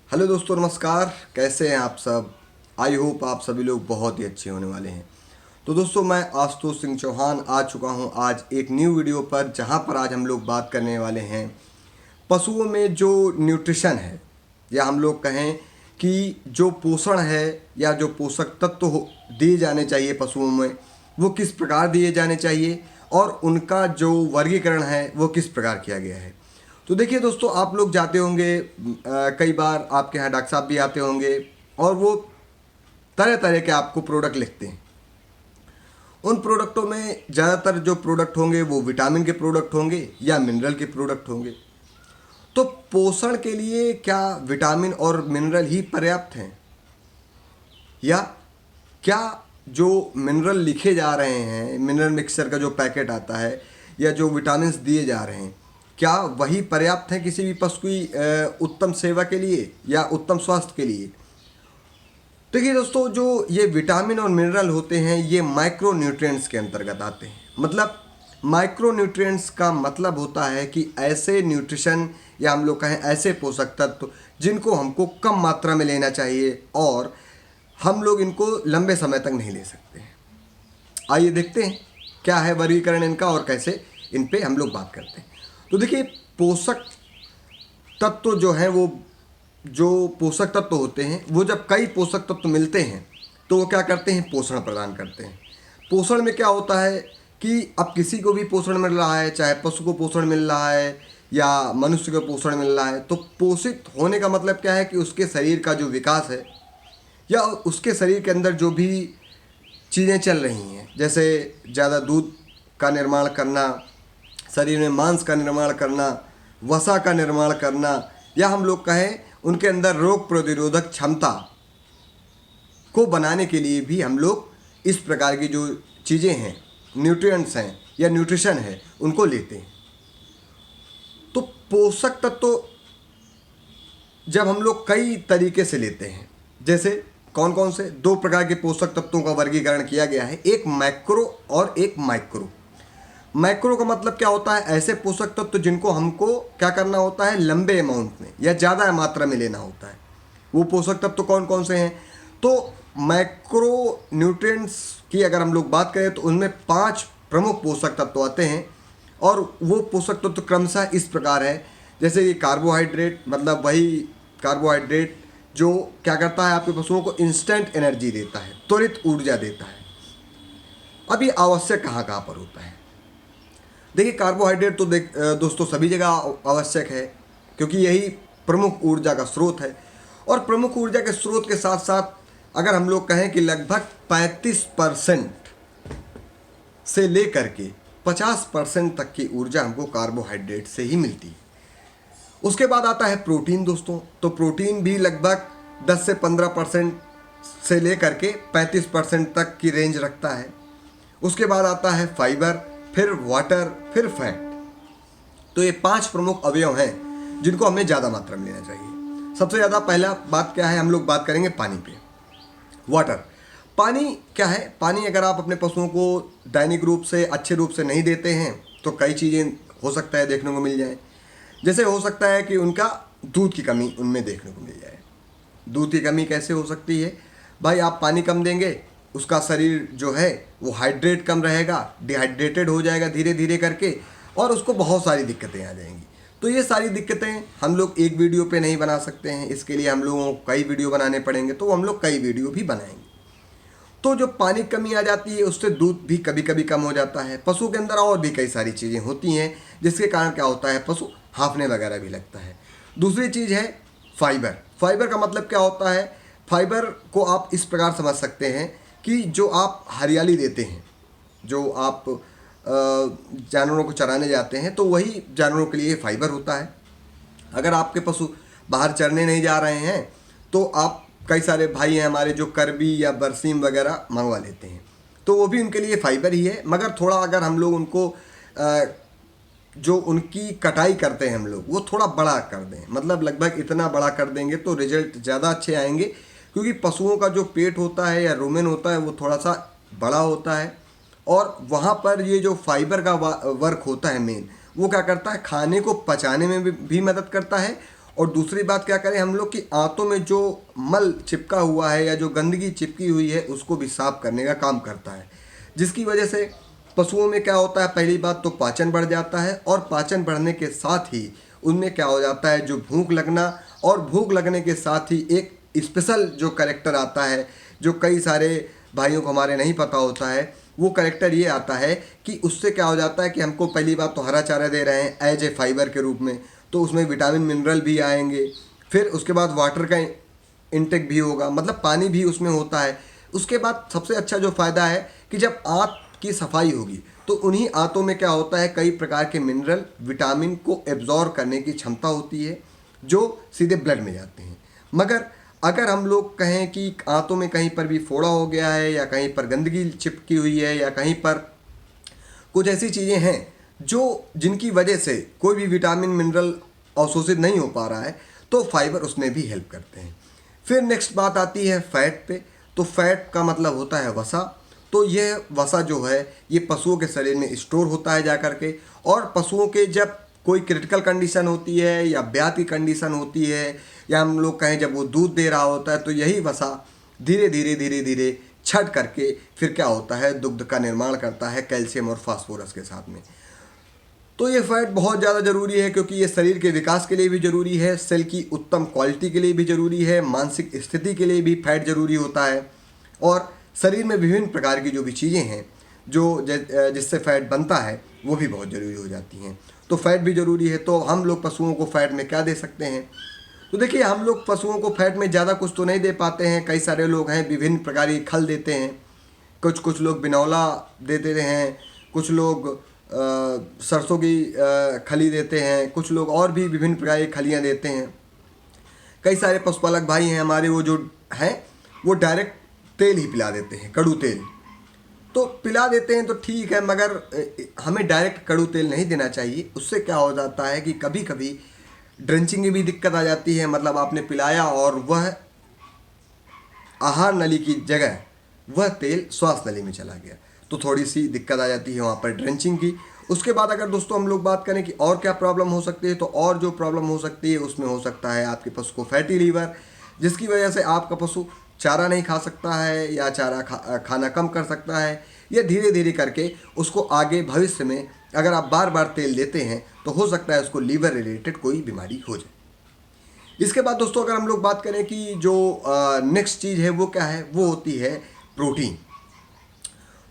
Hello दोस्तों, नमस्कार। कैसे हैं आप सब? आई होप आप सभी लोग बहुत ही अच्छे होने वाले हैं। तो दोस्तों, मैं आशुतोष सिंह चौहान आ चुका हूं आज एक न्यू वीडियो पर, जहां पर आज हम लोग बात करने वाले हैं पशुओं में जो न्यूट्रिशन है, या हम लोग कहें कि जो पोषण है या जो पोषक तत्व दिए जाने चाहिए पशुओं में, वो किस प्रकार दिए जाने चाहिए और उनका जो वर्गीकरण है वो किस प्रकार किया गया है। तो देखिए दोस्तों, आप लोग जाते होंगे, कई बार आपके यहाँ डॉक्टर साहब भी आते होंगे और वो तरह तरह के आपको प्रोडक्ट लिखते हैं। उन प्रोडक्टों में ज़्यादातर जो प्रोडक्ट होंगे वो विटामिन के प्रोडक्ट होंगे या मिनरल के प्रोडक्ट होंगे। तो पोषण के लिए क्या विटामिन और मिनरल ही पर्याप्त हैं, या क्या जो मिनरल लिखे जा रहे हैं, मिनरल मिक्सचर का जो पैकेट आता है या जो विटामिन्स दिए जा रहे हैं, क्या वही पर्याप्त है किसी भी पशु की उत्तम सेवा के लिए या उत्तम स्वास्थ्य के लिए? देखिए दोस्तों, जो ये विटामिन और मिनरल होते हैं ये माइक्रो न्यूट्रिएंट्स के अंतर्गत आते हैं। मतलब माइक्रो न्यूट्रिएंट्स का मतलब होता है कि ऐसे न्यूट्रिशन या हम लोग कहें ऐसे पोषक तत्व जिनको हमको कम मात्रा में लेना चाहिए और हम लोग इनको लंबे समय तक नहीं ले सकते हैं। आइए देखते हैं क्या है वर्गीकरण इनका और कैसे इन पे हम लोग बात करते हैं। तो देखिए, पोषक तत्व जो है वो जो पोषक तत्व होते हैं वो जब कई पोषक तत्व मिलते हैं तो वो क्या करते हैं, पोषण प्रदान करते हैं। पोषण में क्या होता है कि अब किसी को भी पोषण मिल रहा है, चाहे पशु को पोषण मिल रहा है या मनुष्य को पोषण मिल रहा है, तो पोषित होने का मतलब क्या है कि उसके शरीर का जो विकास है या उसके शरीर के अंदर जो भी चीज़ें चल रही हैं, जैसे ज़्यादा दूध का निर्माण करना, शरीर में मांस का निर्माण करना, वसा का निर्माण करना, या हम लोग कहें उनके अंदर रोग प्रतिरोधक क्षमता को बनाने के लिए भी हम लोग इस प्रकार की जो चीज़ें हैं, न्यूट्रिएंट्स हैं या न्यूट्रिशन है, उनको लेते हैं। तो पोषक तत्व जब हम लोग कई तरीके से लेते हैं, जैसे कौन कौन से दो प्रकार के पोषक तत्वों का वर्गीकरण किया गया है, एक मैक्रो और एक माइक्रो। मैक्रो का मतलब क्या होता है, ऐसे पोषक तत्व जिनको हमको क्या करना होता है, लंबे अमाउंट में या ज़्यादा मात्रा में लेना होता है। वो पोषक तत्व कौन कौन से हैं? तो मैक्रो न्यूट्रिएंट्स की अगर हम लोग बात करें तो उनमें 5 प्रमुख पोषक तत्व आते हैं और वो पोषक तत्व क्रमशः इस प्रकार है। जैसे कि कार्बोहाइड्रेट, मतलब वही कार्बोहाइड्रेट जो क्या करता है, आपके पशुओं को इंस्टेंट एनर्जी देता है, त्वरित ऊर्जा देता है। अब ये आवश्यक कहाँ कहाँ पर होता है? देखिए, कार्बोहाइड्रेट तो दोस्तों सभी जगह आवश्यक है, क्योंकि यही प्रमुख ऊर्जा का स्रोत है। और प्रमुख ऊर्जा के स्रोत के साथ साथ अगर हम लोग कहें कि लगभग 35% से लेकर के 50% तक की ऊर्जा हमको कार्बोहाइड्रेट से ही मिलती है। उसके बाद आता है प्रोटीन दोस्तों। तो प्रोटीन भी लगभग 10 से 15% से लेकर के 35% तक की रेंज रखता है। उसके बाद आता है फाइबर, फिर वाटर, फिर फैट। तो ये 5 प्रमुख अवयव हैं जिनको हमें ज़्यादा मात्रा में लेना चाहिए। सबसे ज़्यादा पहला बात क्या है, हम लोग बात करेंगे पानी पे। वाटर, पानी क्या है? पानी अगर आप अपने पशुओं को दैनिक रूप से अच्छे रूप से नहीं देते हैं तो कई चीज़ें हो सकता है देखने को मिल जाए। जैसे हो सकता है कि उनका दूध की कमी उनमें देखने को मिल जाए। दूध की कमी कैसे हो सकती है भाई? आप पानी कम देंगे, उसका शरीर जो है वो हाइड्रेट कम रहेगा, डिहाइड्रेटेड हो जाएगा धीरे धीरे करके, और उसको बहुत सारी दिक्कतें आ जाएंगी। तो ये सारी दिक्कतें हम लोग एक वीडियो पे नहीं बना सकते हैं, इसके लिए हम लोगों को कई वीडियो बनाने पड़ेंगे, तो हम लोग कई वीडियो भी बनाएंगे। तो जो पानी की कमी आ जाती है उससे दूध भी कभी कभी कम हो जाता है। पशु के अंदर और भी कई सारी चीज़ें होती हैं जिसके कारण क्या होता है, पशु हांफने वगैरह भी लगता है। दूसरी चीज़ है फाइबर। फाइबर का मतलब क्या होता है? फाइबर को आप इस प्रकार समझ सकते हैं कि जो आप हरियाली देते हैं, जो आप जानवरों को चराने जाते हैं, तो वही जानवरों के लिए फाइबर होता है। अगर आपके पशु बाहर चरने नहीं जा रहे हैं तो आप, कई सारे भाई हैं हमारे जो करबी या बरसीम वगैरह मंगवा लेते हैं, तो वो भी उनके लिए फाइबर ही है। मगर थोड़ा अगर हम लोग उनको जो उनकी कटाई करते हैं हम लोग, वो थोड़ा बड़ा कर दें, मतलब लगभग इतना बड़ा कर देंगे तो रिजल्ट ज़्यादा अच्छे आएंगे, क्योंकि पशुओं का जो पेट होता है या रुमेन होता है वो थोड़ा सा बड़ा होता है, और वहाँ पर ये जो फाइबर का वर्क होता है मेन, वो क्या करता है, खाने को पचाने में भी मदद करता है और दूसरी बात क्या करें हम लोग कि आंतों में जो मल चिपका हुआ है या जो गंदगी चिपकी हुई है उसको भी साफ करने का काम करता है, जिसकी वजह से पशुओं में क्या होता है, पहली बात तो पाचन बढ़ जाता है और पाचन बढ़ने के साथ ही उनमें क्या हो जाता है, जो भूख लगना और भूख लगने के साथ ही एक स्पेशल जो कैरेक्टर आता है जो कई सारे भाइयों को हमारे नहीं पता होता है, वो कैरेक्टर ये आता है कि उससे क्या हो जाता है कि हमको पहली बात तो हरा चारा दे रहे हैं एज ए फाइबर के रूप में, तो उसमें विटामिन मिनरल भी आएंगे, फिर उसके बाद वाटर का इंटेक भी होगा, मतलब पानी भी उसमें होता है। उसके बाद सबसे अच्छा जो फ़ायदा है कि जब आंत की सफाई होगी तो उन्हीं आंतों में क्या होता है, कई प्रकार के मिनरल विटामिन को एब्जॉर्ब करने की क्षमता होती है जो सीधे ब्लड में जाते हैं। मगर अगर हम लोग कहें कि आंतों में कहीं पर भी फोड़ा हो गया है या कहीं पर गंदगी चिपकी हुई है या कहीं पर कुछ ऐसी चीज़ें हैं जो जिनकी वजह से कोई भी विटामिन मिनरल अवशोषित नहीं हो पा रहा है, तो फाइबर उसमें भी हेल्प करते हैं। फिर नेक्स्ट बात आती है फैट पे। तो फैट का मतलब होता है वसा। तो यह वसा जो है ये पशुओं के शरीर में स्टोर होता है जा कर के, और पशुओं के जब कोई क्रिटिकल कंडीशन होती है या ब्याह की कंडीशन होती है या हम लोग कहें जब वो दूध दे रहा होता है, तो यही वसा धीरे धीरे धीरे धीरे छट करके फिर क्या होता है, दुग्ध का निर्माण करता है कैल्शियम और फास्फोरस के साथ में। तो ये फैट बहुत ज़्यादा ज़रूरी है क्योंकि ये शरीर के विकास के लिए भी ज़रूरी है, सेल की उत्तम क्वालिटी के लिए भी ज़रूरी है, मानसिक स्थिति के लिए भी फैट ज़रूरी होता है, और शरीर में विभिन्न प्रकार की जो भी चीज़ें हैं जो जिससे फैट बनता है वो भी बहुत ज़रूरी हो जाती हैं। तो फैट भी ज़रूरी है। तो हम लोग पशुओं को फैट में क्या दे सकते हैं, तो देखिए हम लोग पशुओं को फैट में ज़्यादा कुछ तो नहीं दे पाते हैं। कई सारे लोग हैं विभिन्न प्रकार की खल देते हैं, कुछ लोग बिनौला दे देते हैं, कुछ लोग सरसों की खली देते हैं, कुछ लोग और भी विभिन्न प्रकार की खलियाँ देते हैं। कई सारे पशुपालक भाई हैं हमारे वो जो हैं वो डायरेक्ट तेल ही पिला देते हैं, कड़ू तेल तो पिला देते हैं, तो ठीक है, मगर हमें डायरेक्ट कड़ू तेल नहीं देना चाहिए। उससे क्या हो जाता है कि कभी कभी ड्रेंचिंग की भी दिक्कत आ जाती है, मतलब आपने पिलाया और वह आहार नली की जगह वह तेल श्वास नली में चला गया, तो थोड़ी सी दिक्कत आ जाती है वहाँ पर ड्रेंचिंग की। उसके बाद अगर दोस्तों हम लोग बात करें कि और क्या प्रॉब्लम हो सकती है, तो और जो प्रॉब्लम हो सकती है उसमें हो सकता है आपके पशु को फैटी लीवर, जिसकी वजह से आपका पशु चारा नहीं खा सकता है या चारा खाना कम कर सकता है, या धीरे धीरे करके उसको आगे भविष्य में अगर आप बार बार तेल देते हैं तो हो सकता है उसको लीवर रिलेटेड कोई बीमारी हो जाए। इसके बाद दोस्तों अगर हम लोग बात करें कि जो नेक्स्ट चीज़ है वो क्या है, वो होती है प्रोटीन।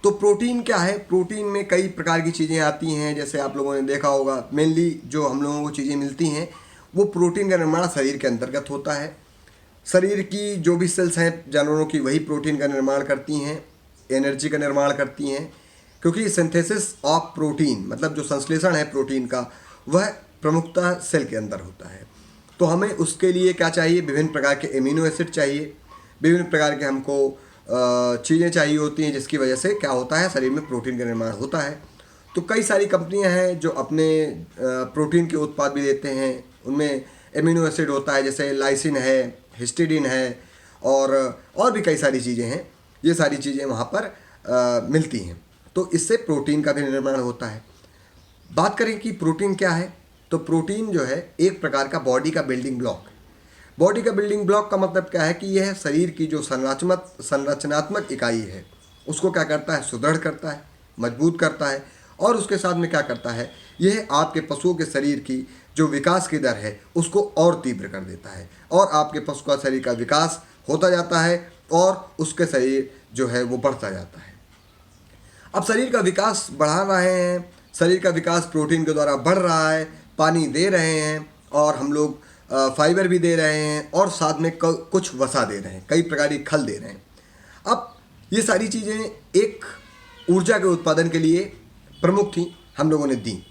तो प्रोटीन क्या है, प्रोटीन में कई प्रकार की चीज़ें आती हैं, जैसे आप लोगों ने देखा होगा मेनली जो हम लोगों को चीज़ें मिलती हैं वो प्रोटीन का निर्माण शरीर के अंतर्गत होता है। शरीर की जो भी सेल्स हैं जानवरों की वही प्रोटीन का निर्माण करती हैं, एनर्जी का निर्माण करती हैं, क्योंकि सिंथेसिस ऑफ प्रोटीन मतलब जो संश्लेषण है प्रोटीन का वह प्रमुखतः सेल के अंदर होता है। तो हमें उसके लिए क्या चाहिए, विभिन्न प्रकार के एमिनो एसिड चाहिए, विभिन्न प्रकार के हमको चीज़ें चाहिए होती हैं, जिसकी वजह से क्या होता है शरीर में प्रोटीन का निर्माण होता है। तो कई सारी कंपनियां हैं जो अपने प्रोटीन के उत्पाद भी देते हैं, उनमें एमिनो एसिड होता है, जैसे लाइसिन है, हिस्टिडीन है और भी कई सारी चीज़ें हैं। ये सारी चीज़ें वहाँ पर मिलती हैं, तो इससे प्रोटीन का भी निर्माण होता है। बात करें कि प्रोटीन क्या है, तो प्रोटीन जो है एक प्रकार का बॉडी का बिल्डिंग ब्लॉक है। बॉडी का बिल्डिंग ब्लॉक का मतलब क्या है कि यह शरीर की जो संरचनात्मक इकाई है उसको क्या करता है, सुदृढ़ करता है, मजबूत करता है, और उसके साथ में क्या करता है, यह आपके पशुओं के शरीर की जो विकास की दर है उसको और तीव्र कर देता है, और आपके पशु का शरीर का विकास होता जाता है और उसके शरीर जो है वो बढ़ता जाता है। अब शरीर का विकास बढ़ा रहे हैं, शरीर का विकास प्रोटीन के द्वारा बढ़ रहा है, पानी दे रहे हैं और हम लोग फाइबर भी दे रहे हैं और साथ में कुछ वसा दे रहे हैं, कई प्रकार की खल दे रहे हैं। अब ये सारी चीज़ें एक ऊर्जा के उत्पादन के लिए प्रमुख थी, हम लोगों ने दी।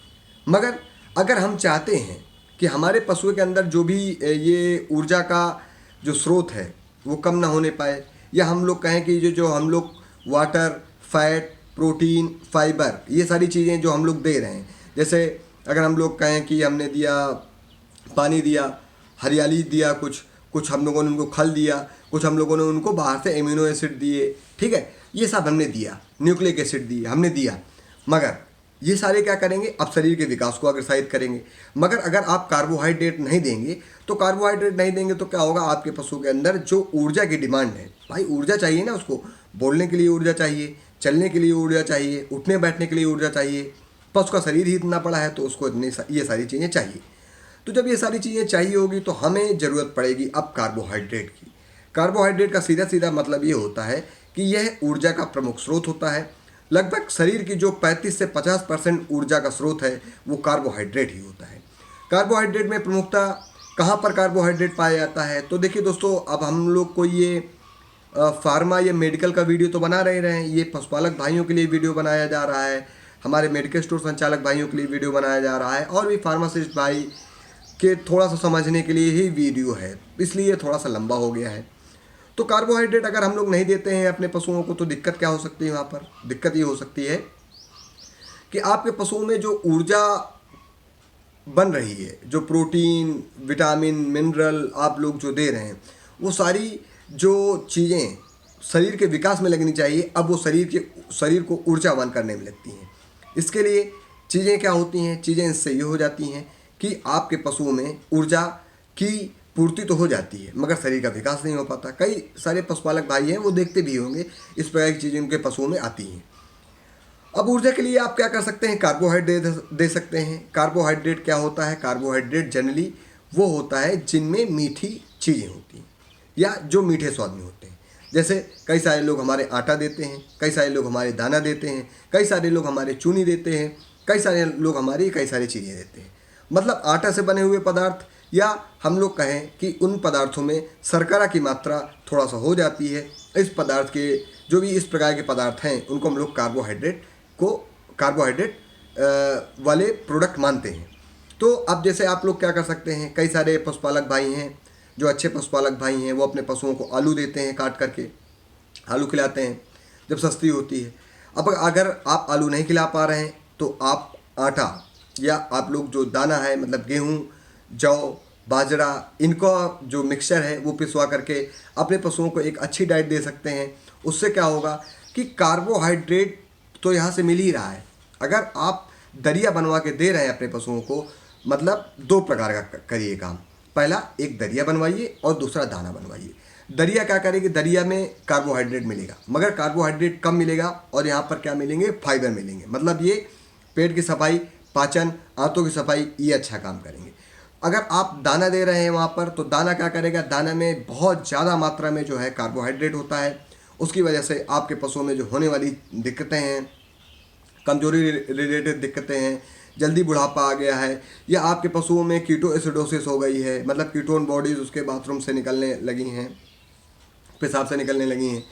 मगर अगर हम चाहते हैं कि हमारे पशुओं के अंदर जो भी ये ऊर्जा का जो स्रोत है वो कम ना होने पाए, या हम लोग कहें कि जो हम लोग वाटर, फैट, प्रोटीन, फाइबर ये सारी चीज़ें जो हम लोग दे रहे हैं, जैसे अगर हम लोग कहें कि हमने दिया पानी दिया, हरियाली दिया, कुछ हम लोगों ने उनको खल दिया, कुछ हम लोगों ने उनको बाहर से एमिनो एसिड दिए, ठीक है, ये सब हमने दिया, न्यूक्लिक एसिड दिए हमने दिया, मगर ये सारे क्या करेंगे, अब शरीर के विकास को अग्रसाहित करेंगे। मगर अगर आप कार्बोहाइड्रेट नहीं देंगे तो कार्बोहाइड्रेट नहीं देंगे तो क्या होगा, आपके पशु के अंदर जो ऊर्जा की डिमांड है, भाई ऊर्जा चाहिए ना उसको, बोलने के लिए ऊर्जा चाहिए, चलने के लिए ऊर्जा चाहिए, उठने बैठने के लिए ऊर्जा चाहिए। पर उसका शरीर ही इतना बड़ा है तो उसको ये सारी चीज़ें चाहिए। तो जब ये सारी चीज़ें चाहिए होगी तो हमें ज़रूरत पड़ेगी अब कार्बोहाइड्रेट की। कार्बोहाइड्रेट का सीधा सीधा मतलब ये होता है कि यह ऊर्जा का प्रमुख स्रोत होता है। लगभग शरीर की जो 35 से 50% ऊर्जा का स्रोत है वो कार्बोहाइड्रेट ही होता है। कार्बोहाइड्रेट में प्रमुखता कहाँ पर कार्बोहाइड्रेट पाया जाता है, तो देखिए दोस्तों, अब हम लोग को ये फार्मा या मेडिकल का वीडियो तो बना रहे हैं, ये पशुपालक भाइयों के लिए वीडियो बनाया जा रहा है, हमारे मेडिकल स्टोर संचालक भाइयों के लिए वीडियो बनाया जा रहा है, और भी फार्मासिस्ट भाई के थोड़ा सा समझने के लिए ही वीडियो है, इसलिए थोड़ा सा लंबा हो गया है। तो कार्बोहाइड्रेट अगर हम लोग नहीं देते हैं अपने पशुओं को तो दिक्कत क्या हो सकती है, वहाँ पर दिक्कत ये हो सकती है कि आपके पशुओं में जो ऊर्जा बन रही है, जो प्रोटीन, विटामिन, मिनरल आप लोग जो दे रहे हैं, वो सारी जो चीज़ें शरीर के विकास में लगनी चाहिए, अब वो शरीर को ऊर्जावान करने में लगती हैं। इसके लिए चीज़ें क्या होती हैं, चीज़ें इससे ये हो जाती हैं कि आपके पशुओं में ऊर्जा की पूर्ति तो हो जाती है मगर शरीर का विकास नहीं हो पाता। कई सारे पशुपालक भाई हैं वो देखते भी होंगे इस प्रकार की चीज़ें उनके पशुओं में आती हैं। अब ऊर्जा के लिए आप क्या कर सकते हैं, कार्बोहाइड्रेट दे सकते हैं। कार्बोहाइड्रेट क्या होता है, कार्बोहाइड्रेट जनरली वो होता है जिनमें मीठी चीज़ें होती हैं या जो मीठे स्वाद में होते हैं। जैसे कई सारे लोग हमारे आटा देते हैं, कई सारे लोग हमारे दाना देते हैं, कई सारे लोग हमारे चूनी देते हैं, कई सारे लोग हमारी कई सारी चीज़ें देते हैं। मतलब आटा से बने हुए पदार्थ, या हम लोग कहें कि उन पदार्थों में शर्करा की मात्रा थोड़ा सा हो जाती है। इस पदार्थ के जो भी इस प्रकार के पदार्थ हैं उनको हम लोग कार्बोहाइड्रेट वाले प्रोडक्ट मानते हैं। तो अब जैसे आप लोग क्या कर सकते हैं, कई सारे पशुपालक भाई हैं जो अच्छे पशुपालक भाई हैं वो अपने पशुओं को आलू देते हैं, काट करके आलू खिलाते हैं जब सस्ती होती है। अब अगर आप आलू नहीं खिला पा रहे हैं तो आप आटा या आप लोग जो दाना है, मतलब गेहूँ, जौ, बाजरा, इनका जो मिक्सचर है वो पिसवा करके अपने पशुओं को एक अच्छी डाइट दे सकते हैं। उससे क्या होगा कि कार्बोहाइड्रेट तो यहाँ से मिल ही रहा है। अगर आप दरिया बनवा के दे रहे हैं अपने पशुओं को, मतलब दो प्रकार का करिए काम। पहला, एक दरिया बनवाइए और दूसरा दाना बनवाइए। दरिया क्या करेगी, दरिया में कार्बोहाइड्रेट मिलेगा मगर कार्बोहाइड्रेट कम मिलेगा और यहाँ पर क्या मिलेंगे, फाइबर मिलेंगे। मतलब ये पेट की सफाई, पाचन, आंतों की सफाई, ये अच्छा काम करेंगे। अगर आप दाना दे रहे हैं वहाँ पर तो दाना क्या करेगा, दाना में बहुत ज़्यादा मात्रा में जो है कार्बोहाइड्रेट होता है। उसकी वजह से आपके पशुओं में जो होने वाली दिक्कतें हैं, कमजोरी रिलेटेड दिक्कतें हैं, जल्दी बुढ़ापा आ गया है, या आपके पशुओं में कीटोएसिडोसिस हो गई है, मतलब कीटोन बॉडीज़ उसके बाथरूम से निकलने लगी हैं, पेशाब से निकलने लगी हैं।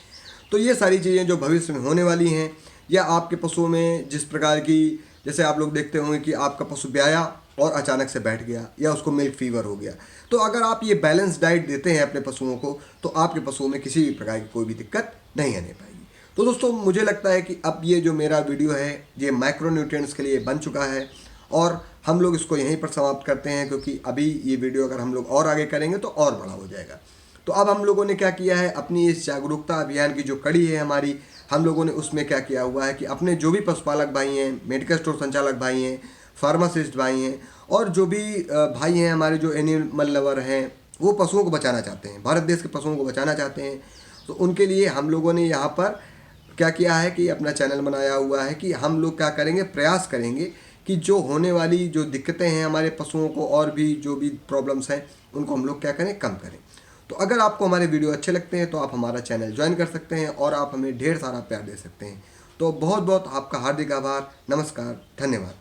तो ये सारी चीज़ें जो भविष्य में होने वाली हैं, या आपके पशुओं में जिस प्रकार की, जैसे आप लोग देखते होंगे कि आपका पशु ब्याया और अचानक से बैठ गया या उसको मिल्क फीवर हो गया, तो अगर आप ये बैलेंस डाइट देते हैं अपने पशुओं को तो आपके पशुओं में किसी भी प्रकार की कोई भी दिक्कत नहीं आने पाएगी। तो दोस्तों, मुझे लगता है कि अब ये जो मेरा वीडियो है ये माइक्रोन्यूट्रिएंट्स के लिए बन चुका है और हम लोग इसको यहीं पर समाप्त करते हैं, क्योंकि अभी ये वीडियो अगर हम लोग और आगे करेंगे तो और बड़ा हो जाएगा। तो अब हम लोगों ने क्या किया है, अपनी इस जागरूकता अभियान की जो कड़ी है हमारी, हम लोगों ने उसमें क्या किया हुआ है कि अपने जो भी पशुपालक भाई हैं, मेडिकल स्टोर संचालक भाई हैं, फार्मासिस्ट भाई हैं, और जो भी भाई हैं हमारे जो एनिमल लवर हैं, वो पशुओं को बचाना चाहते हैं, भारत देश के पशुओं को बचाना चाहते हैं, तो उनके लिए हम लोगों ने यहाँ पर क्या किया है कि अपना चैनल बनाया हुआ है कि हम लोग क्या करेंगे, प्रयास करेंगे कि जो होने वाली जो दिक्कतें हैं हमारे पशुओं को और भी जो भी प्रॉब्लम्स हैं उनको हम लोग क्या करें, कम करें। तो अगर आपको हमारे वीडियो अच्छे लगते हैं तो आप हमारा चैनल ज्वाइन कर सकते हैं और आप हमें ढेर सारा प्यार दे सकते हैं। तो बहुत बहुत आपका हार्दिक आभार, नमस्कार, धन्यवाद।